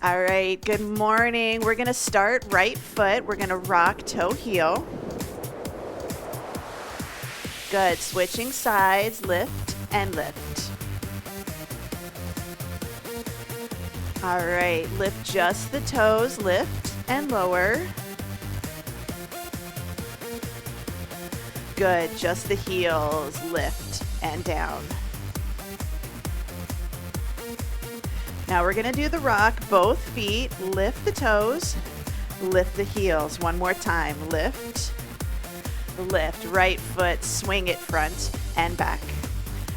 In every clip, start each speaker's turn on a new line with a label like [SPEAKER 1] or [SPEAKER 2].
[SPEAKER 1] All right, good morning. We're gonna start right foot. We're gonna rock toe heel. Good, switching sides, lift and lift. All right, lift just the toes, lift and lower. Good, just the heels, lift and down. Now we're gonna do the rock, both feet, lift the toes, lift the heels. One more time, lift, lift, right foot, swing it front and back.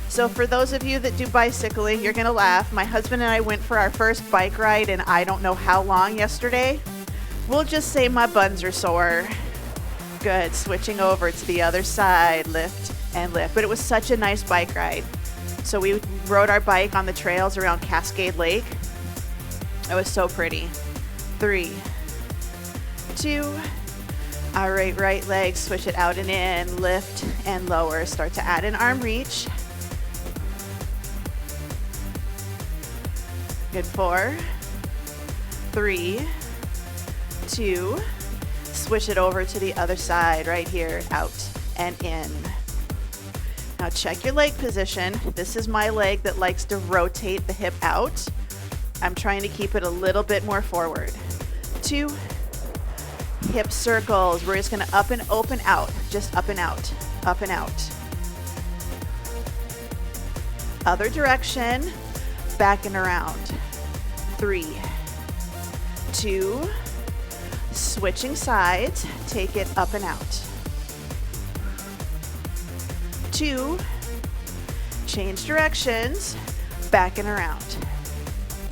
[SPEAKER 1] So for those of you that do bicycling, you're gonna laugh. My husband and I went for our first bike ride in I don't know how long yesterday. We'll just say my buns are sore. Good, switching over to the other side, lift and lift. But it was such a nice bike ride. So we rode our bike on the trails around Cascade Lake. It was so pretty. 3, 2, all right, right leg, switch it out and in, lift and lower. Start to add an arm reach. Good, 4, 3, 2, switch it over to the other side right here, out and in. Now check your leg position. This is my leg that likes to rotate the hip out. I'm trying to keep it a little bit more forward. 2, hip circles. We're just gonna up and open out, just up and out, up and out. Other direction, back and around. 3, 2, switching sides, take it up and out. 2, change directions, back and around.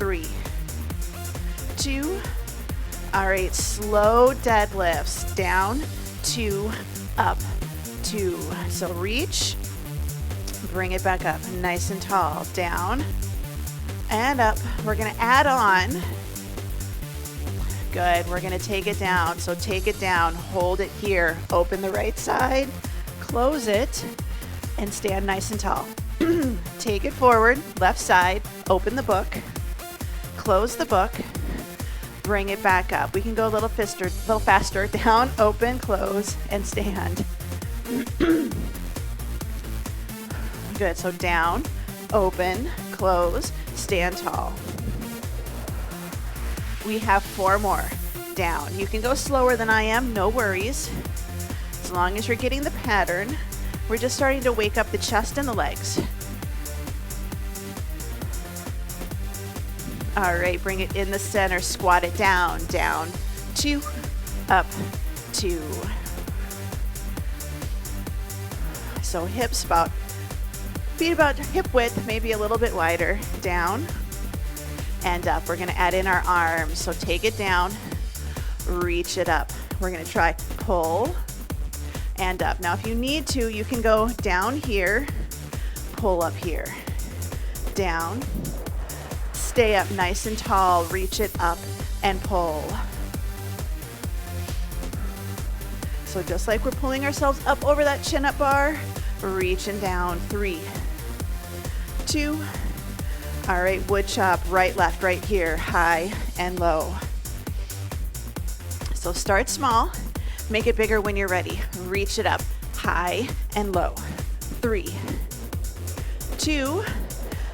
[SPEAKER 1] 3, 2, all right, slow deadlifts, down, 2, up, 2. So reach, bring it back up, nice and tall, down and up. We're gonna add on. Good, we're gonna take it down. So take it down, hold it here, open the right side, close it, and stand nice and tall. Take it forward, left side, open the book, close the book, bring it back up. We can go a little faster, down, open, close, and stand. Good, so down, open, close, stand tall. We have 4 more. Down. You can go slower than I am, no worries. As long as you're getting the pattern. We're just starting to wake up the chest and the legs. All right, bring it in the center, squat it down, down, 2, up, 2. So hips feet about hip width, maybe a little bit wider, down and up. We're gonna add in our arms. So take it down, reach it up. We're gonna try pull and up. Now, if you need to, you can go down here, pull up here, down, stay up nice and tall, reach it up and pull. So just like we're pulling ourselves up over that chin-up bar, reaching down, 3, 2, all right, woodchop, right, left, right here, high and low. So start small. Make it bigger when you're ready. Reach it up, high and low. 3, 2,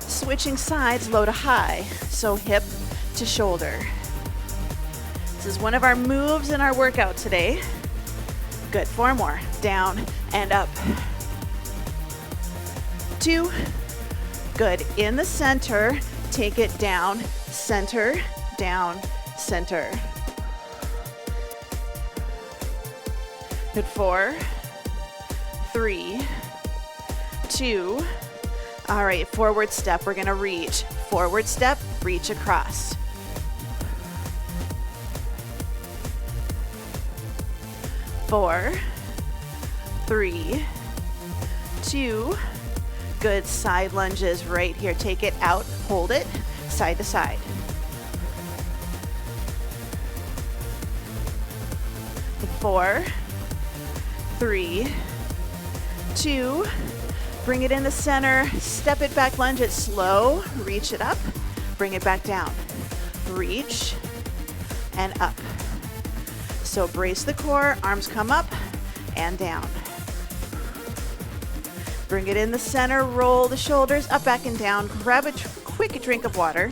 [SPEAKER 1] switching sides, low to high. So hip to shoulder. This is one of our moves in our workout today. Good, 4 more. Down and up. 2, good. In the center, take it down, center, down, center. Good, 4, 3, 2. All right, forward step. We're gonna reach. Forward step, reach across. 4, 3, 2. Good, side lunges right here. Take it out, hold it, side to side. 4, 3, 2, bring it in the center, step it back, lunge it slow, reach it up, bring it back down. reach, and up. So brace the core, arms come up and down. Bring it in the center, roll the shoulders up, back, and down. Grab a quick drink of water.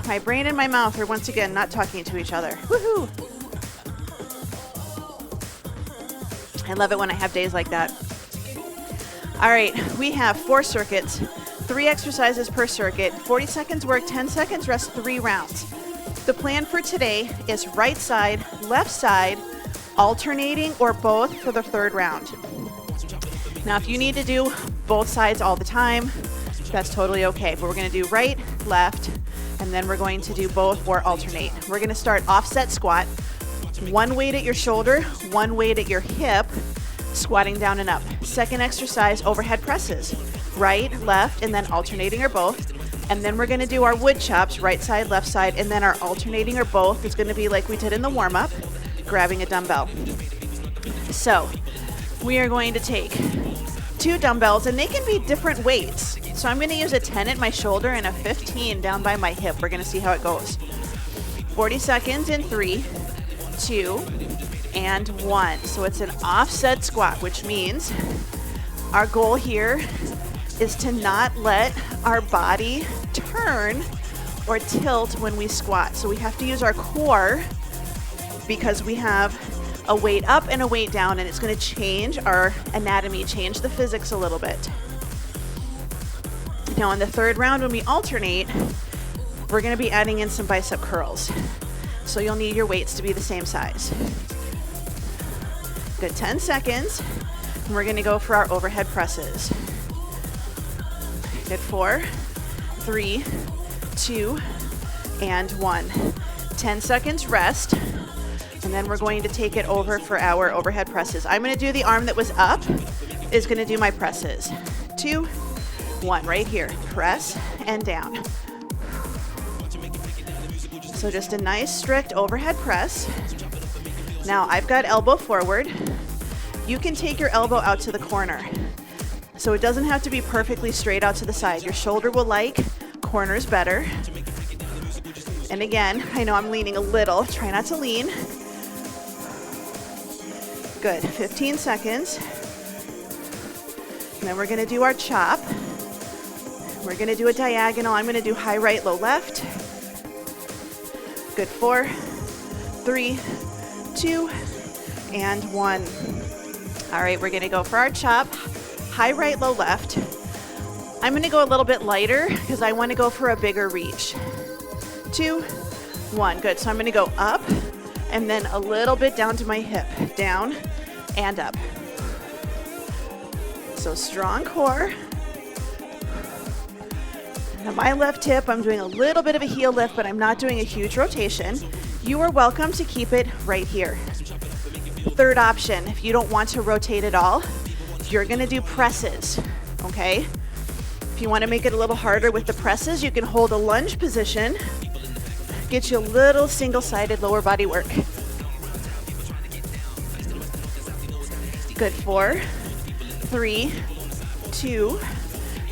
[SPEAKER 1] My brain and my mouth are once again not talking to each other. Woohoo! I love it when I have days like that. All right, we have 4 circuits, 3 exercises per circuit, 40 seconds work, 10 seconds rest, 3 rounds. The plan for today is right side, left side, alternating or both for the 3rd round. Now, if you need to do both sides all the time, that's totally okay. But we're going to do right, left, and then we're going to do both or alternate. We're going to start offset squat. 1 weight at your shoulder, 1 weight at your hip, squatting down and up. Second exercise, overhead presses. Right, left, and then alternating or both. And then we're going to do our wood chops, right side, left side, and then our alternating or both is going to be like we did in the warm-up, grabbing a dumbbell. So we are going to take 2 dumbbells, and they can be different weights. So I'm going to use a 10 at my shoulder and a 15 down by my hip. We're going to see how it goes. 40 seconds in 3, 2, and 1. So it's an offset squat, which means our goal here is to not let our body turn or tilt when we squat. So we have to use our core because we have a weight up and a weight down, and it's going to change our anatomy, change the physics a little bit. Now in the 3rd round, when we alternate, we're going to be adding in some bicep curls. So you'll need your weights to be the same size. Good, 10 seconds. And we're going to go for our overhead presses. Good, 4, 3, 2, and 1. 10 seconds rest. And then we're going to take it over for our overhead presses. I'm going to do the arm that was up, is going to do my presses. 2, 1, right here. Press and down. So just a nice strict overhead press. Now I've got elbow forward. You can take your elbow out to the corner. So it doesn't have to be perfectly straight out to the side. Your shoulder will like, corner's better. And again, I know I'm leaning a little. Try not to lean. Good, 15 seconds. And then we're gonna do our chop. We're gonna do a diagonal. I'm gonna do high right, low left. Good, 4, 3, 2, and 1. All right, we're gonna go for our chop. High right, low left. I'm gonna go a little bit lighter because I wanna go for a bigger reach. 2, 1, good. So I'm gonna go up and then a little bit down to my hip. Down and up. So strong core. Now my left hip, I'm doing a little bit of a heel lift, but I'm not doing a huge rotation. You are welcome to keep it right here. 3rd option, if you don't want to rotate at all, you're gonna do presses, okay? If you wanna make it a little harder with the presses, you can hold a lunge position, get you a little single-sided lower body work. Good, 4, 3, 2,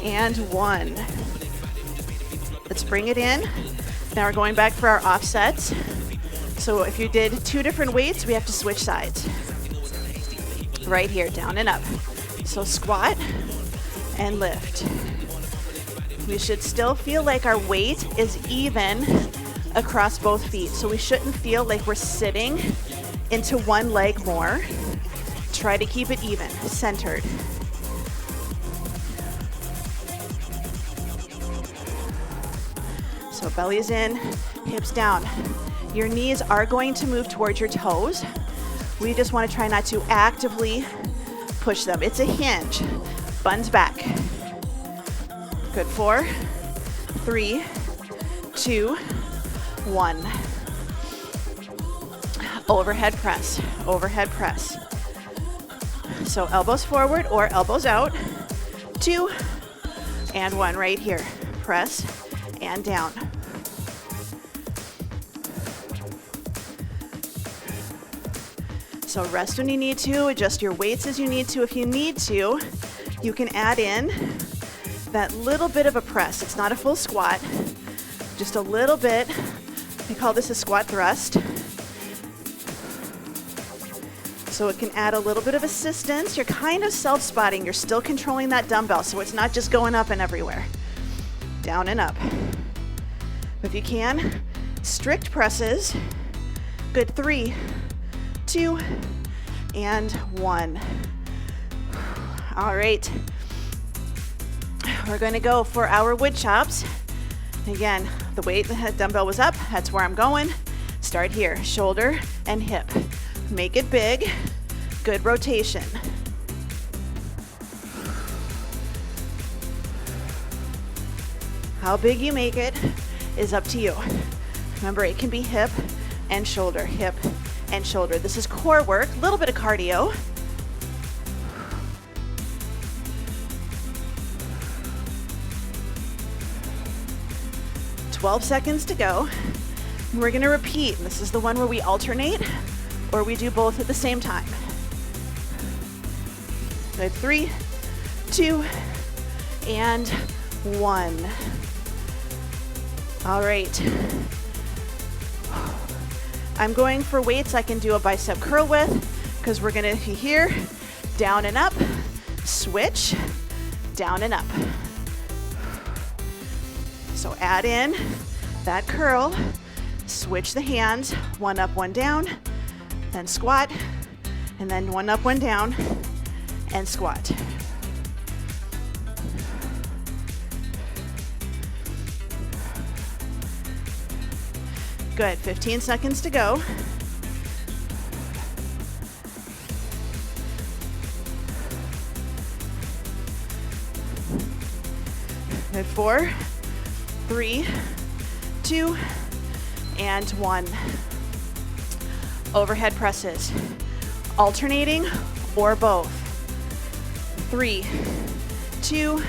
[SPEAKER 1] and 1. Let's bring it in. Now we're going back for our offsets. So if you did 2 different weights, we have to switch sides. Right here, down and up. So squat and lift. We should still feel like our weight is even across both feet. So we shouldn't feel like we're sitting into one leg more. Try to keep it even, centered. So belly's in, hips down. Your knees are going to move towards your toes. We just want to try not to actively push them. It's a hinge. Buns back. Good, 4, 3, 2, 1. Overhead press, overhead press. So elbows forward or elbows out. 2, and 1 right here. Press and down. So rest when you need to, adjust your weights as you need to. If you need to, you can add in that little bit of a press. It's not a full squat, just a little bit. We call this a squat thrust. So it can add a little bit of assistance. You're kind of self-spotting. You're still controlling that dumbbell, so it's not just going up and everywhere. Down and up. If you can, strict presses. Good, 3, 2, and 1. All right. We're going to go for our wood chops. Again, the weight, the dumbbell was up. That's where I'm going. Start here, shoulder and hip. Make it big. Good rotation. How big you make it is up to you. Remember, it can be hip and shoulder, hip and shoulder. This is core work, a little bit of cardio. "12 seconds to go. And we're gonna repeat. This is the one where we alternate or we do both at the same time. Good, 3, 2, and 1. All right. I'm going for weights I can do a bicep curl with, because we're gonna be here, down and up, switch, down and up. So add in that curl, switch the hands, 1 up, 1 down, then squat, and then 1 up, 1 down, and squat. Good, 15 seconds to go. Good, 4, 3, 2, and 1. Overhead presses, alternating or both. 3, 2,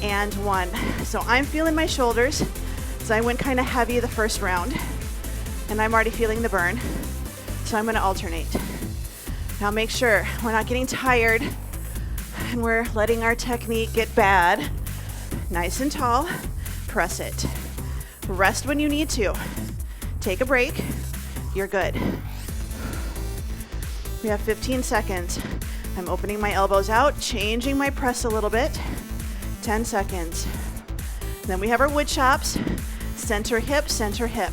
[SPEAKER 1] and 1. So I'm feeling my shoulders, so I went kind of heavy the first round, and I'm already feeling the burn, so I'm going to alternate. Now make sure we're not getting tired and we're letting our technique get bad. Nice and tall, press it. Rest when you need to. Take a break, you're good. We have 15 seconds. I'm opening my elbows out, changing my press a little bit. 10 seconds. Then we have our wood chops. Center hip, center hip.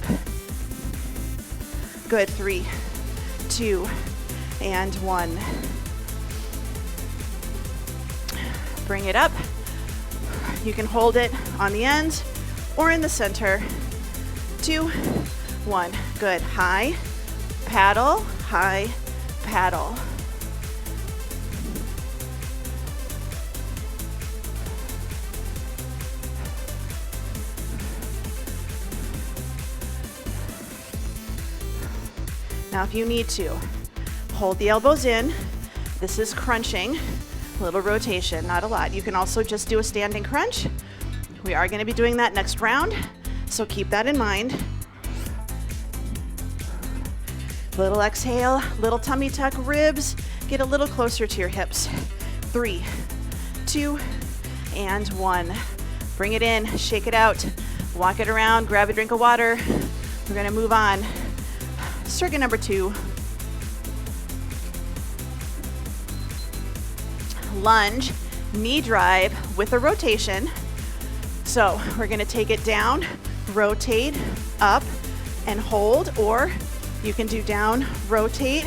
[SPEAKER 1] Good, 3, 2, and 1. Bring it up. You can hold it on the ends or in the center. 2, 1. Good. High, paddle, high, paddle. Now if you need to, hold the elbows in. This is crunching, a little rotation, not a lot. You can also just do a standing crunch. We are going to be doing that next round, so keep that in mind. Little exhale, little tummy tuck, ribs, get a little closer to your hips. 3, 2, and 1. Bring it in, shake it out, walk it around, grab a drink of water. We're going to move on. Circuit number 2. Lunge, knee drive with a rotation. So we're going to take it down, rotate, up, and hold, or you can do down, rotate,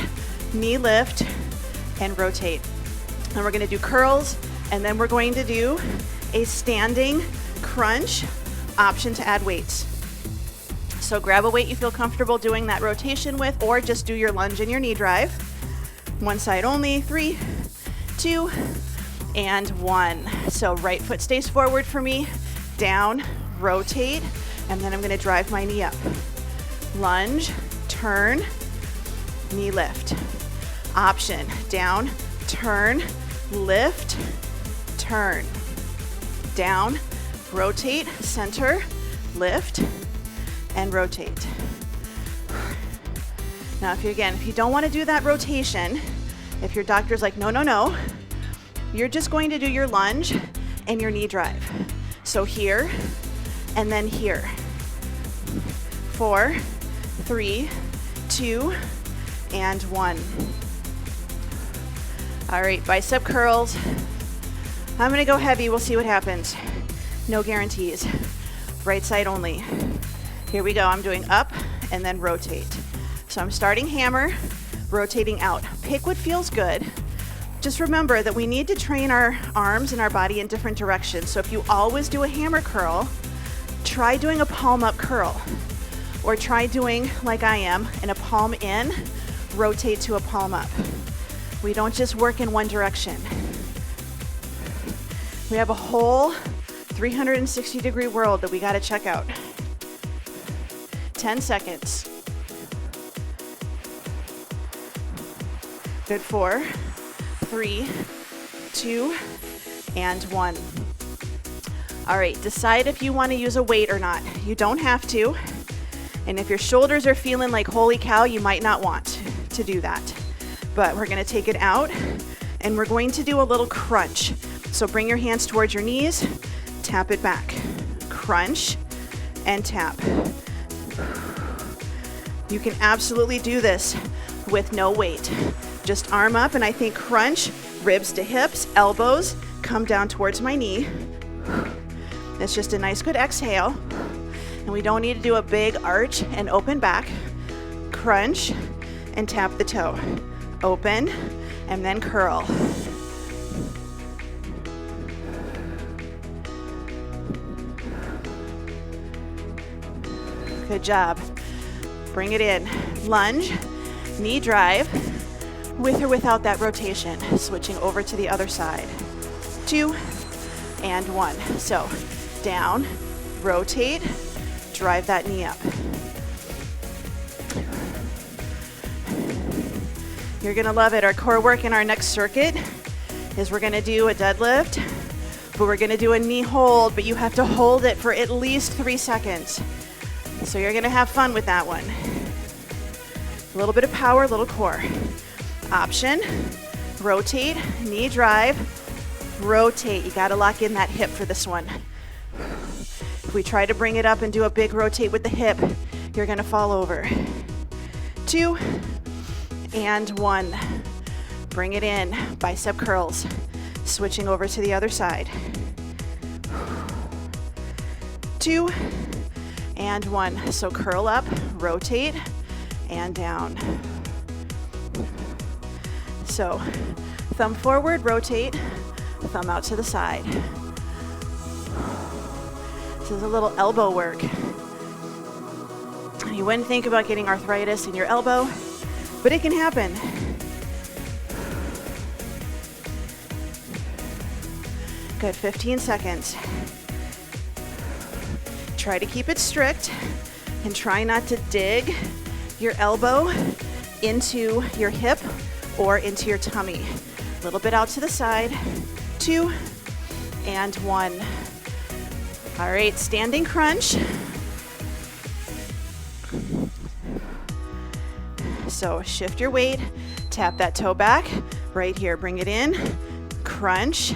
[SPEAKER 1] knee lift, and rotate. And we're going to do curls, and then we're going to do a standing crunch, option to add weights. So grab a weight you feel comfortable doing that rotation with, or just do your lunge and your knee drive. One side only. 3, 2, and 1. So right foot stays forward for me, down, rotate, and then I'm going to drive my knee up. Lunge, turn, knee lift. Option, down, turn, lift, turn. Down, rotate, center, lift, and rotate. Now if you don't want to do that rotation, if your doctor's like, no, you're just going to do your lunge and your knee drive. So here, and then here. 4, 3, 2, and 1. All right, bicep curls. I'm gonna go heavy, we'll see what happens. No guarantees. Right side only. Here we go, I'm doing up and then rotate. So I'm starting hammer, rotating out. Pick what feels good. Just remember that we need to train our arms and our body in different directions. So if you always do a hammer curl, try doing a palm up curl. Or try doing, like I am, in a palm in, rotate to a palm up. We don't just work in one direction. We have a whole 360-degree world that we gotta check out. 10 seconds. Good, 4, 3, 2, and 1. All right, decide if you wanna use a weight or not. You don't have to. And if your shoulders are feeling like, holy cow, you might not want to do that. But we're gonna take it out and we're going to do a little crunch. So bring your hands towards your knees, tap it back. Crunch and tap. You can absolutely do this with no weight. Just arm up and I think crunch, ribs to hips, elbows, come down towards my knee. It's just a nice good exhale. And we don't need to do a big arch and open back. Crunch and tap the toe. Open and then curl. Good job. Bring it in. Lunge, knee drive, with or without that rotation. Switching over to the other side. 2 and 1. So down, rotate, drive that knee up. You're gonna love it. Our core work in our next circuit is we're gonna do a deadlift, but we're gonna do a knee hold, but you have to hold it for at least 3 seconds. So you're gonna have fun with that one. A little bit of power, a little core. Option, rotate, knee drive, rotate. You gotta lock in that hip for this one. If we try to bring it up and do a big rotate with the hip, you're gonna fall over. 2 and 1. Bring it in, bicep curls. Switching over to the other side. 2 and 1. So curl up, rotate, and down. So thumb forward, rotate, thumb out to the side. This is a little elbow work. You wouldn't think about getting arthritis in your elbow, but it can happen. Good, 15 seconds. Try to keep it strict and try not to dig your elbow into your hip or into your tummy. A little bit out to the side. 2 and 1. All right, standing crunch. So shift your weight, tap that toe back, right here, bring it in, crunch,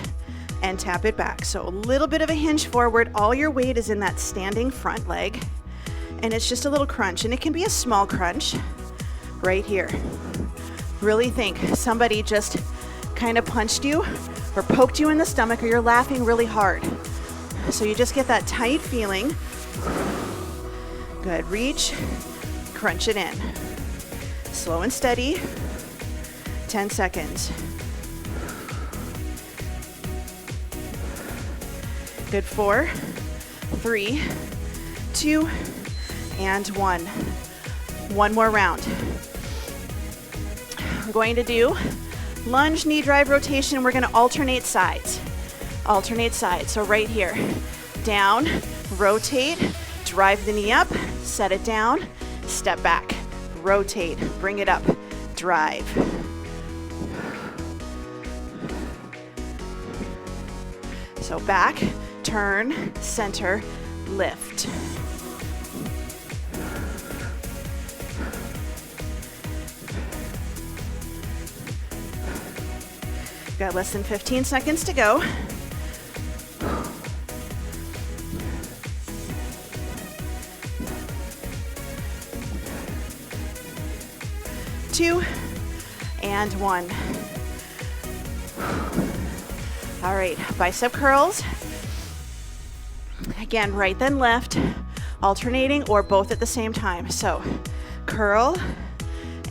[SPEAKER 1] and tap it back. So a little bit of a hinge forward, all your weight is in that standing front leg, and it's just a little crunch, and it can be a small crunch, right here. Really think somebody just kind of punched you or poked you in the stomach, or you're laughing really hard. So you just get that tight feeling. Good, reach, crunch it in. Slow and steady, 10 seconds. Good, 4, 3, 2, and 1. One more round. We're going to do lunge, knee drive rotation. We're gonna alternate sides. Alternate sides, so right here. Down, rotate, drive the knee up, set it down, step back. Rotate, bring it up, drive. So back, turn, center, lift. Got less than 15 seconds to go. 2, and 1. All right, bicep curls. Again, right then left, alternating or both at the same time. So curl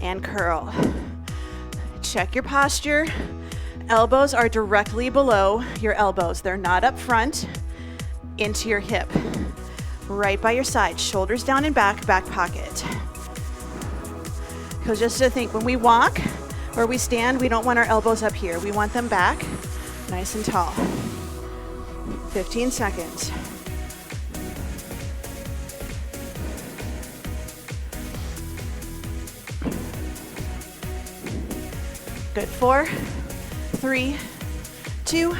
[SPEAKER 1] and curl. Check your posture. Elbows are directly below your elbows. They're not up front, into your hip. Right by your side, shoulders down and back, back pocket. Because just to think, when we walk or we stand, we don't want our elbows up here. We want them back, nice and tall. 15 seconds. Good, 4, 3, 2,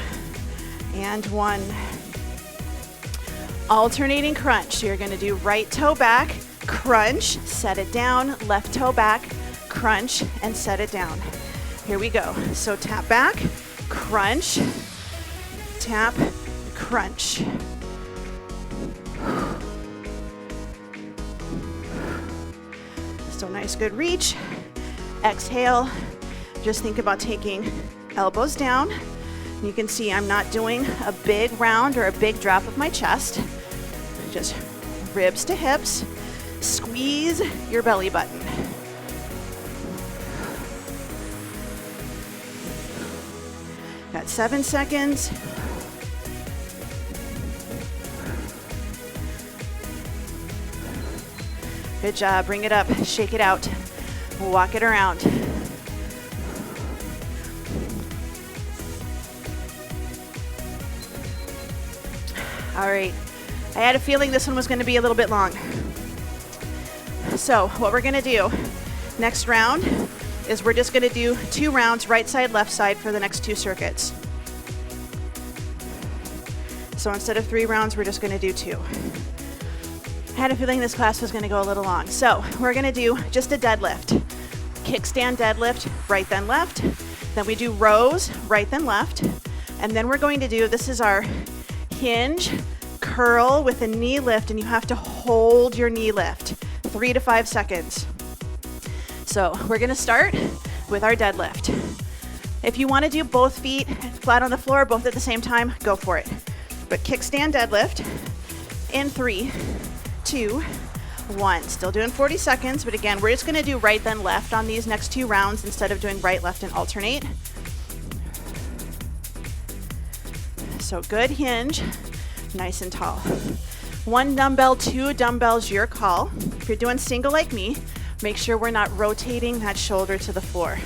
[SPEAKER 1] and 1. Alternating crunch. So you're gonna do right toe back, crunch, set it down, left toe back, crunch, and set it down. Here we go. So tap back, crunch, tap, crunch. So nice, good reach. Exhale. Just think about taking elbows down. You can see I'm not doing a big round or a big drop of my chest. Just ribs to hips. Squeeze your belly button. Got 7 seconds. Good job. Bring it up. Shake it out. Walk it around. All right, I had a feeling this one was going to be a little bit long. So what we're going to do next round is we're just going to do 2 rounds, right side, left side for the next 2 circuits. So instead of 3 rounds, we're just going to do 2. I had a feeling this class was going to go a little long. So we're going to do just a deadlift. Kickstand deadlift, right then left. Then we do rows, right then left. And then we're going to do, this is our hinge, curl with a knee lift, and you have to hold your knee lift, 3 to 5 seconds. So we're gonna start with our deadlift. If you wanna do both feet flat on the floor, both at the same time, go for it. But kickstand deadlift in 3, 2, 1. Still doing 40 seconds, but again, we're just gonna do right then left on these next 2 rounds instead of doing right, left, and alternate. So good hinge, nice and tall. 1 dumbbell, 2 dumbbells, your call. If you're doing single like me, make sure we're not rotating that shoulder to the floor.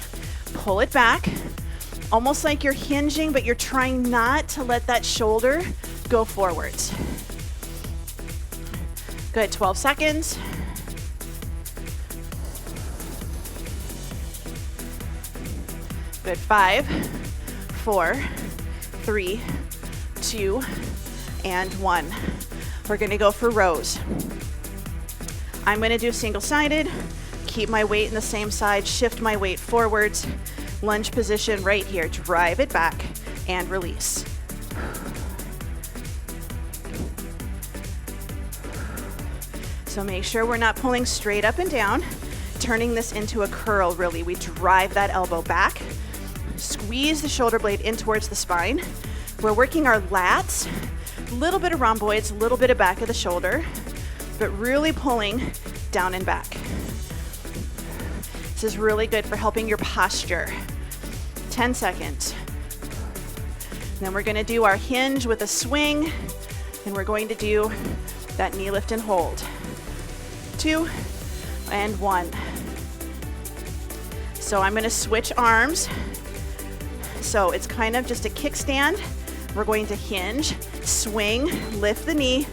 [SPEAKER 1] Pull it back, almost like you're hinging, but you're trying not to let that shoulder go forwards. Good, 12 seconds. Good, 5, 4, 3, 2, and 1. We're gonna go for rows. I'm gonna do single-sided, keep my weight in the same side, shift my weight forwards, lunge position right here, drive it back, and release. So make sure we're not pulling straight up and down, turning this into a curl really. We drive that elbow back, squeeze the shoulder blade in towards the spine. We're working our lats, a little bit of rhomboids, a little bit of back of the shoulder, but really pulling down and back. This is really good for helping your posture. 10 seconds. And then we're gonna do our hinge with a swing, and we're going to do that knee lift and hold. 2 and 1. So I'm gonna switch arms. So it's kind of just a kickstand. We're going to hinge, swing, lift the knee,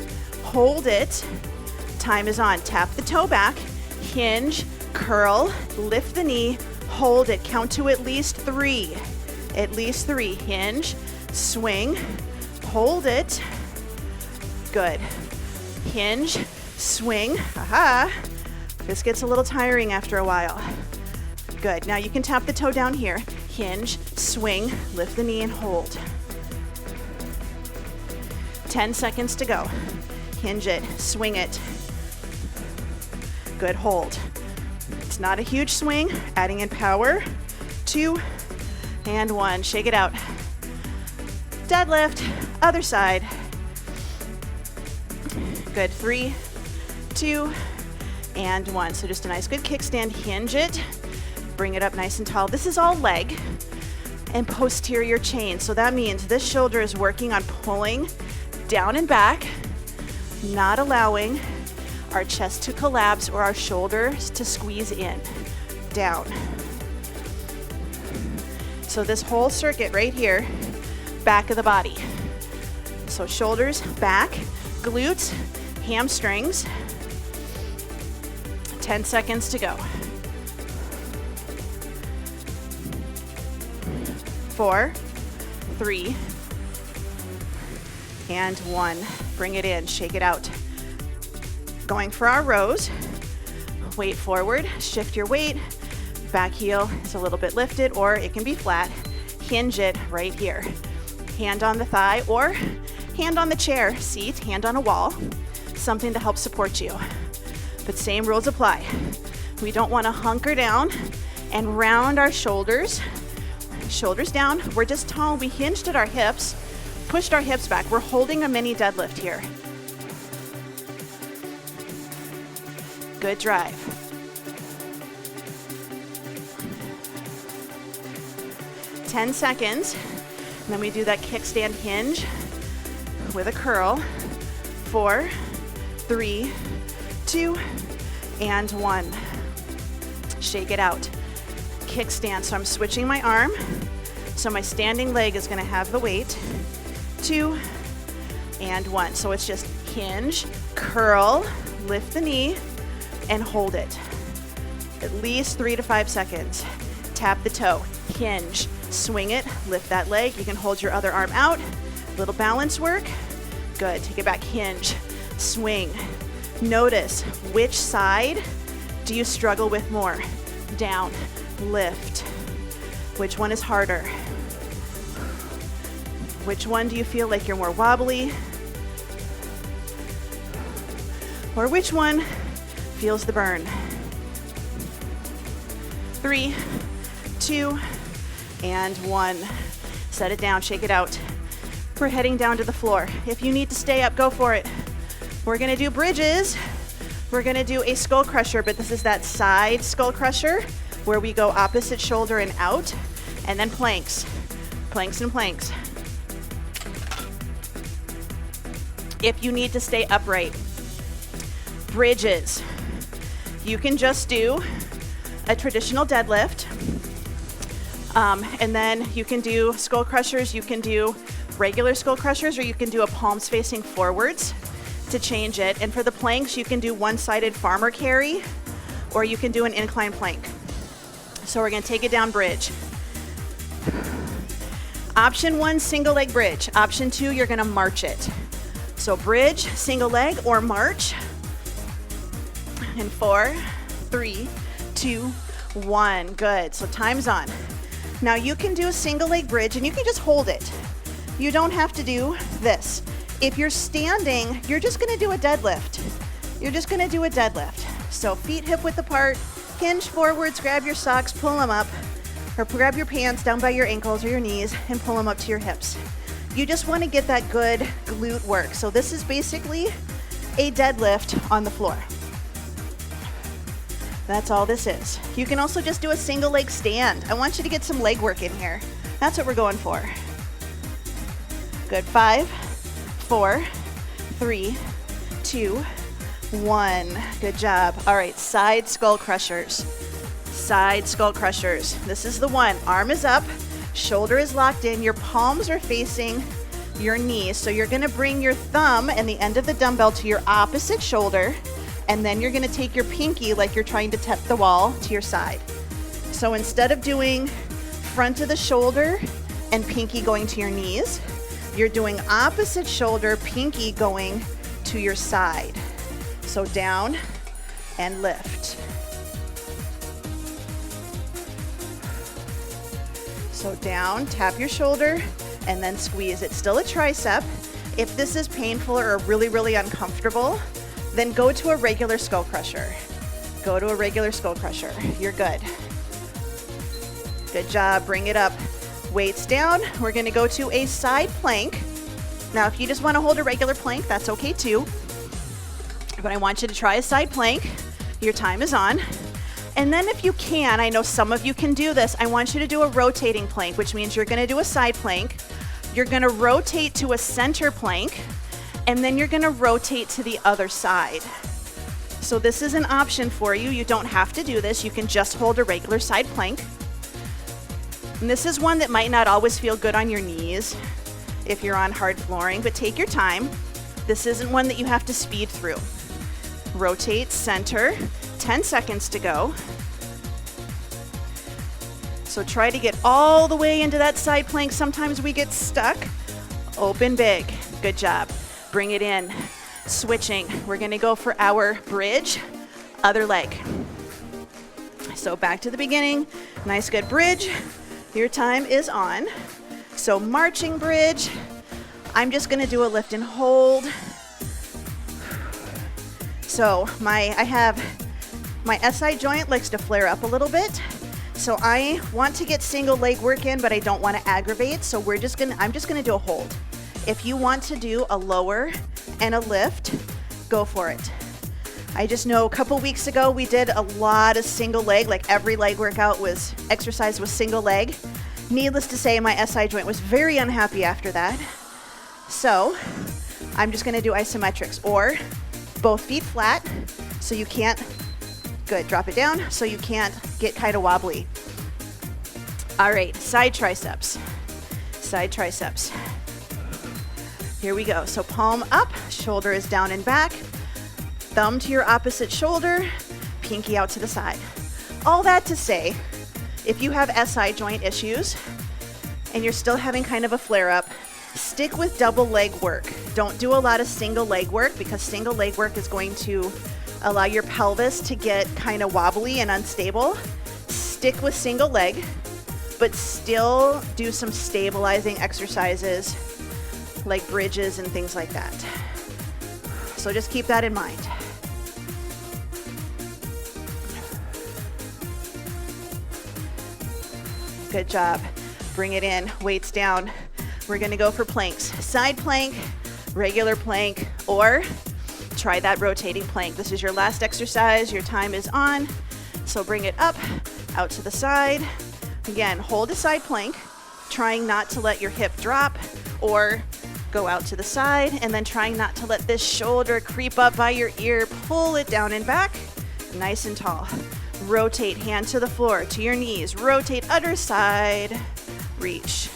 [SPEAKER 1] hold it. Time is on. Tap the toe back, hinge, curl, lift the knee, hold it. Count to at least 3. At least 3. Hinge, swing, hold it. Good. Hinge, swing. Aha. This gets a little tiring after a while. Good. Now you can tap the toe down here. Hinge, swing, lift the knee, and hold. 10 seconds to go. Hinge it, swing it. Good, hold. It's not a huge swing, adding in power. 2 and 1, shake it out. Deadlift, other side. Good, 3, 2, and 1. So just a nice good kickstand, hinge it, bring it up nice and tall. This is all leg and posterior chain. So that means this shoulder is working on pulling down and back, not allowing our chest to collapse or our shoulders to squeeze in, down. So this whole circuit right here, back of the body. So shoulders, back, glutes, hamstrings. 10 seconds to go. 4, 3, and 1. Bring it in, shake it out. Going for our rows. Weight forward, shift your weight. Back heel is a little bit lifted, or it can be flat. Hinge it right here. Hand on the thigh or hand on the chair, seat, hand on a wall. Something to help support you. But same rules apply. We don't want to hunker down and round our shoulders. Shoulders down. We're just tall. We hinged at our hips, pushed our hips back. We're holding a mini deadlift here. Good drive. Ten seconds. And then we do that kickstand hinge with a curl. 4, 3, 2, and 1. Shake it out. Kickstand. So I'm switching my arm. So my standing leg is going to have the weight. 2 and 1. So it's just hinge, curl, lift the knee, and hold it. At least 3 to 5 seconds. Tap the toe, hinge, swing it, lift that leg. You can hold your other arm out. Little balance work. Good. Take it back, hinge, swing. Notice which side do you struggle with more? Down, lift. Which one is harder? Which one do you feel like you're more wobbly? Or which one feels the burn? 3, 2, and 1. Set it down, shake it out. We're heading down to the floor. If you need to stay up, go for it. We're gonna do bridges. We're gonna do a skull crusher, but this is that side skull crusher where we go opposite shoulder and out, and then planks. Planks and planks. If you need to stay upright. Bridges. You can just do a traditional deadlift, and then you can do skull crushers, you can do regular skull crushers, or you can do a palms facing forwards to change it. And for the planks, you can do one-sided farmer carry, or you can do an incline plank. So we're gonna take it down bridge. Option 1, single leg bridge. Option 2, you're gonna march it. So bridge, single leg, or march. In 4, 3, 2, 1. Good. So time's on. Now you can do a single leg bridge and you can just hold it. You don't have to do this. If you're standing, you're just gonna do a deadlift. You're just gonna do a deadlift. So feet hip width apart, hinge forwards, grab your socks, pull them up, or grab your pants down by your ankles or your knees and pull them up to your hips. You just wanna get that good glute work. So this is basically a deadlift on the floor. That's all this is. You can also just do a single leg stand. I want you to get some leg work in here. That's what we're going for. Good. 5, 4, 3, 2, 1. Good job. All right, side skull crushers. Side skull crushers. This is the one. Arm is up, shoulder is locked in, your palms are facing your knees. So you're gonna bring your thumb and the end of the dumbbell to your opposite shoulder, and then you're gonna take your pinky like you're trying to tap the wall to your side. So instead of doing front of the shoulder and pinky going to your knees, you're doing opposite shoulder, pinky going to your side. So down and lift. So down, tap your shoulder, and then squeeze. It's still a tricep. If this is painful or really, really uncomfortable, then go to a regular skull crusher. Go to a regular Skullcrusher. You're good. Good job. Bring it up. Weights down. We're going to go to a side plank. Now, if you just want to hold a regular plank, that's okay too. But I want you to try a side plank. Your time is on. And then if you can, I know some of you can do this, I want you to do a rotating plank, which means you're going to do a side plank. You're going to rotate to a center plank, and then you're going to rotate to the other side. So this is an option for you. You don't have to do this. You can just hold a regular side plank. And this is one that might not always feel good on your knees if you're on hard flooring, but take your time. This isn't one that you have to speed through. Rotate, center, 10 seconds to go. So try to get all the way into that side plank. Sometimes we get stuck. Open big. Good job. Bring it in. Switching. We're going to go for our bridge, other leg. So back to the beginning. Nice, good bridge. Your time is on. So marching bridge. I'm just going to do a lift and hold. So my SI joint likes to flare up a little bit. So I want to get single leg work in, but I don't want to aggravate. So I'm just gonna do a hold. If you want to do a lower and a lift, go for it. I just know a couple weeks ago we did a lot of single leg, like every leg workout exercise was single leg. Needless to say, my SI joint was very unhappy after that. So I'm just gonna do isometrics, or both feet flat, so you can't, good, drop it down, so you can't get kind of wobbly. All right, side triceps, side triceps. Here we go, so palm up, shoulder is down and back, thumb to your opposite shoulder, pinky out to the side. All that to say, if you have SI joint issues and you're still having kind of a flare up, stick with double leg work. Don't do a lot of single leg work, because single leg work is going to allow your pelvis to get kind of wobbly and unstable. Stick with single leg, but still do some stabilizing exercises like bridges and things like that. So just keep that in mind. Good job. Bring it in, weights down. We're gonna go for planks. Side plank, regular plank, or try that rotating plank. This is your last exercise. Your time is on. So bring it up, out to the side. Again, hold a side plank, trying not to let your hip drop or go out to the side, and then trying not to let this shoulder creep up by your ear. Pull it down and back, nice and tall. Rotate, hand to the floor, to your knees. Rotate, other side, reach.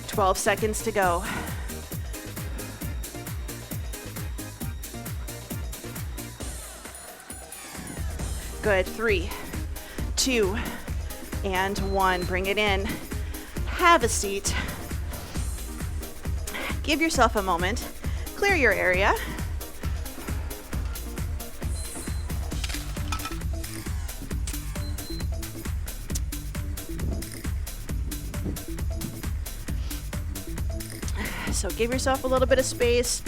[SPEAKER 1] $12 seconds to go. Good, 3, 2, and 1. Bring it in. Have a seat. Give yourself a moment. Clear your area. So give yourself a little bit of space,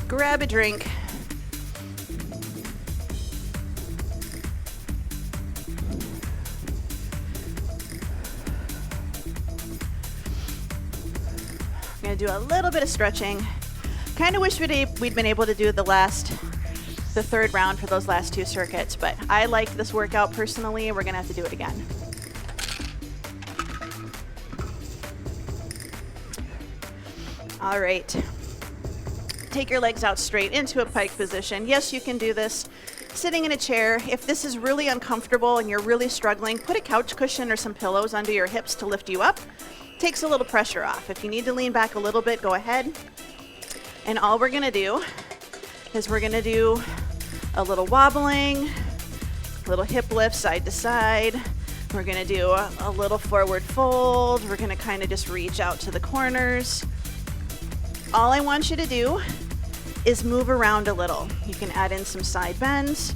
[SPEAKER 1] grab a drink. I'm gonna do a little bit of stretching. Kind of wish we'd been able to do the third round for those last 2 circuits, but I liked this workout personally, and we're gonna have to do it again. All right, take your legs out straight into a pike position. Yes, you can do this sitting in a chair. If this is really uncomfortable and you're really struggling, put a couch cushion or some pillows under your hips to lift you up. Takes a little pressure off. If you need to lean back a little bit, go ahead. And all we're gonna do is we're gonna do a little wobbling, little hip lift side to side. We're gonna do a little forward fold. We're gonna kind of just reach out to the corners. All I want you to do is move around a little. You can add in some side bends,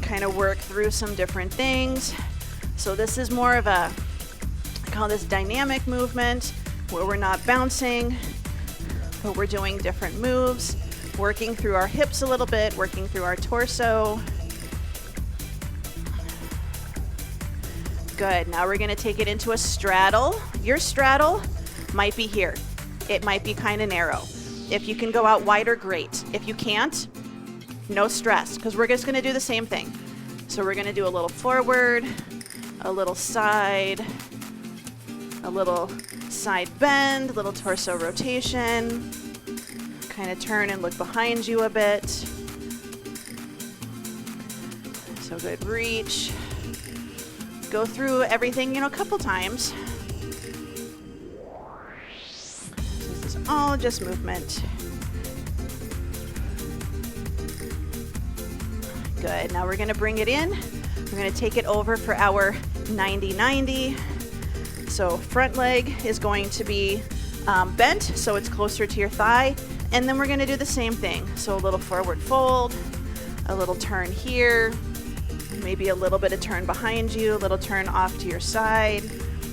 [SPEAKER 1] kind of work through some different things. So this is more of a, I call this dynamic movement, where we're not bouncing. but we're doing different moves, working through our hips a little bit, working through our torso. Good. Now we're going to take it into a straddle. Your straddle might be here. It might be kind of narrow. If you can go out wider, great. If you can't, no stress, because we're just going to do the same thing. So we're going to do a little forward, a little side, a little side bend, little torso rotation. Kind of turn and look behind you a bit. So good reach. Go through everything, a couple times. This is all just movement. Good. Now we're going to bring it in. We're going to take it over for our 90-90. So front leg is going to be bent, so it's closer to your thigh. And then we're going to do the same thing. So a little forward fold, a little turn here, maybe a little bit of turn behind you, a little turn off to your side.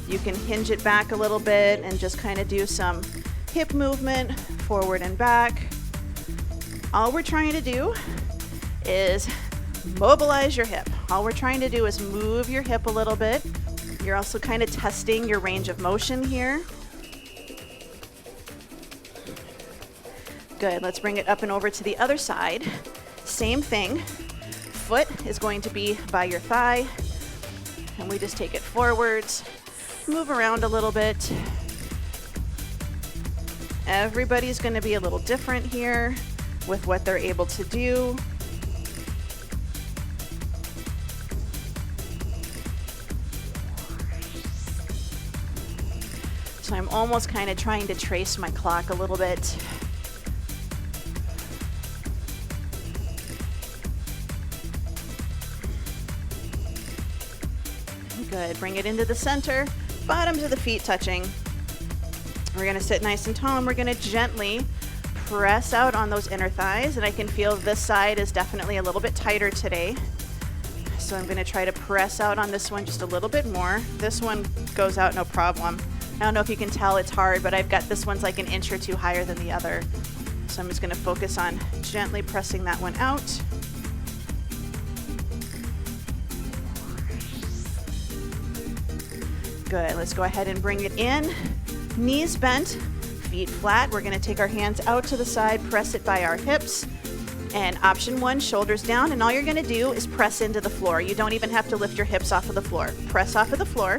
[SPEAKER 1] You can hinge it back a little bit and just kind of do some hip movement forward and back. All we're trying to do is mobilize your hip. All we're trying to do is move your hip a little bit. You're also kind of testing your range of motion here. Good. Let's bring it up and over to the other side. Same thing. Foot is going to be by your thigh, and we just take it forwards, move around a little bit. Everybody's going to be a little different here with what they're able to do. So I'm almost kind of trying to trace my clock a little bit. Good. Bring it into the center, bottoms of the feet touching. We're going to sit nice and tall, and we're going to gently press out on those inner thighs. And I can feel this side is definitely a little bit tighter today. So I'm going to try to press out on this one just a little bit more. This one goes out no problem. I don't know if you can tell it's hard, but I've got this one's like an inch or two higher than the other. So I'm just going to focus on gently pressing that one out. Good. Let's go ahead and bring it in. Knees bent, feet flat. We're going to take our hands out to the side, press it by our hips. And option one, shoulders down. And all you're going to do is press into the floor. You don't even have to lift your hips off of the floor. Press off of the floor,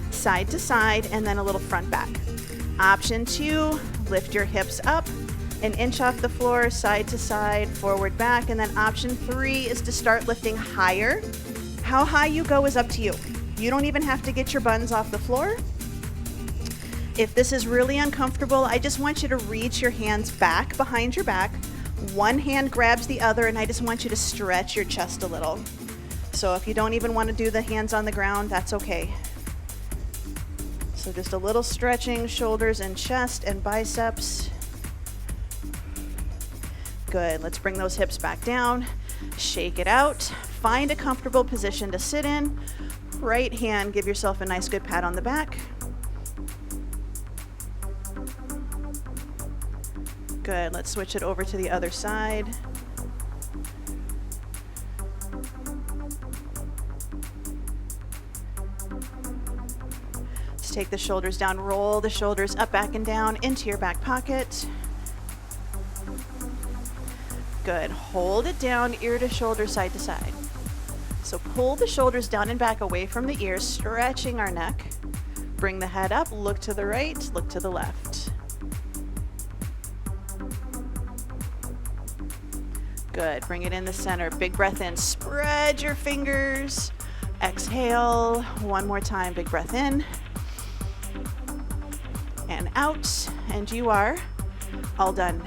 [SPEAKER 1] side to side, and then a little front back. Option two, lift your hips up, an inch off the floor, side to side, forward, back. And then option three is to start lifting higher. How high you go is up to you. You don't even have to get your buns off the floor. If this is really uncomfortable, I just want you to reach your hands back behind your back. One hand grabs the other, and I just want you to stretch your chest a little. So if you don't even want to do the hands on the ground, that's okay. So just a little stretching, shoulders and chest and biceps. Good. Let's bring those hips back down. Shake it out. Find a comfortable position to sit in. Right hand, give yourself a nice good pat on the back. Good. Let's switch it over to the other side. Let's take the shoulders down, roll the shoulders up, back, and down into your back pocket. Good. Hold it down, ear to shoulder, side to side. So pull the shoulders down and back away from the ears, stretching our neck. Bring the head up, look to the right, look to the left. Good. Bring it in the center. Big breath in. Spread your fingers. Exhale. One more time. Big breath in. And out. And you are all done.